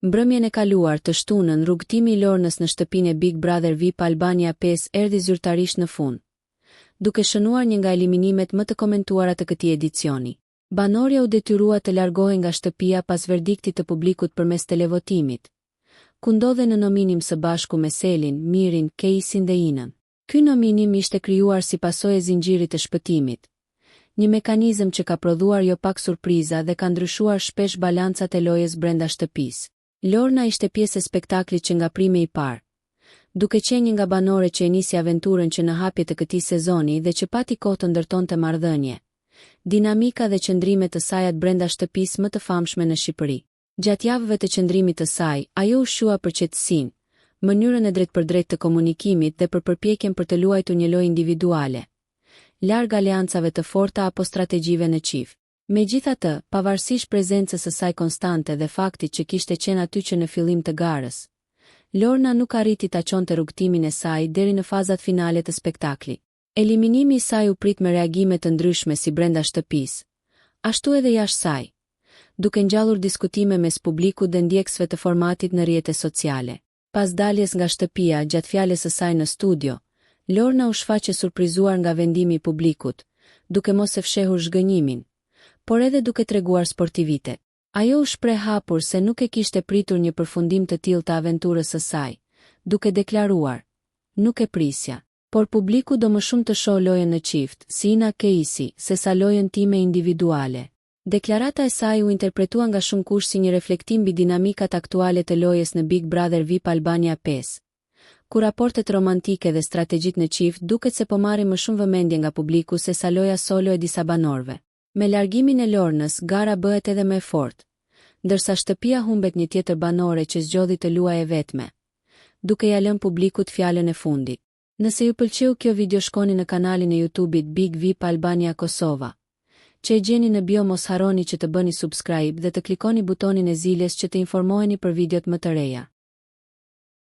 Mbrëmjen e kaluar të shtunën, rrugtimi i Lornës në shtëpinë e Big Brother VIP Albania 5 erdhi zyrtarisht në fund, duke shënuar një nga eliminimet më të komentuara të këtij edicioni. Banorja u detyrua të largohej nga shtëpia pas verdiktit të publikut përmes televotimit, ku ndodhe në nominim së bashku me Selin, Mirin, Keisin dhe Inën. Ky nominim ishte krijuar si pasojë e zinxhirit të shpëtimit, një mekanizëm që ka prodhuar jo pak surpriza dhe ka ndryshuar shpesh balancat e lojës brenda shtëpisë. Lorna ishte pjesë e spektaklit që nga prime i parë, duke qenë një nga banorët që e nisi aventurën që në hapje të këtij sezoni dhe që pati kohë të ndërtonte marrëdhënie, dinamika dhe qëndrimet të saj brenda shtëpisë më të famshme në Shqipëri. Gjatë javëve të qëndrimit të saj, ajo ushqua për qetësinë, mënyrën e drejtpërdrejtë të komunikimit dhe për përpjekjen për të luajtur një lojë individuale, larg aleancave të forta apo strategjive në çift. Megjithatë, pavarësisht prezencës së saj konstante dhe faktit që kishte qenë aty që në fillim të garës, Lorna nuk arriti ta çonte rrugtimin e saj deri në fazat finale të spektaklit. Eliminimi i saj u prit me reagime të ndryshme si brenda shtëpisë, ashtu edhe jashtë saj, duke ngjallur diskutime mes publikut dhe ndjekësve të formatit në rrjetet sociale. Pas daljes nga shtëpia gjatë fjalës së saj në studio, Lorna u shfaqe surprizuar nga vendimi i publikut, duke mos e fshehur zhgënjimin, por edhe duke treguar sportivitet. Ajo u shpreh hapur se nuk e kishte pritur një përfundim të tillë të aventurës së saj, duke deklaruar: "Nuk e prisja, por publiku do më shumë të shohë lojën në çift, si Ina Keisi, sesa lojën time individuale." Deklarata e saj u interpretua nga shumë kush si një reflektim mbi dinamikat aktuale të lojës në Big Brother VIP Albania 5, ku raportet romantike dhe strategjit në çift duket se po marrin më shumë vëmendje nga publiku se sa loja solo e disa banorëve. Me largimin e Lornës, gara bëhet edhe më fortë, ndërsa shtëpia humbet një tjetër banore që zgjodhi të luajë vetme, duke ja lënë publikut fjalën e fundit. Nëse ju pëlqeu kjo video, shkoni në kanalin e YouTube-it Big VIP Albania Kosova, që e gjeni në bio. Mos harroni që të bëni subscribe dhe të klikoni butonin e zilës që të informoheni për videot më të reja.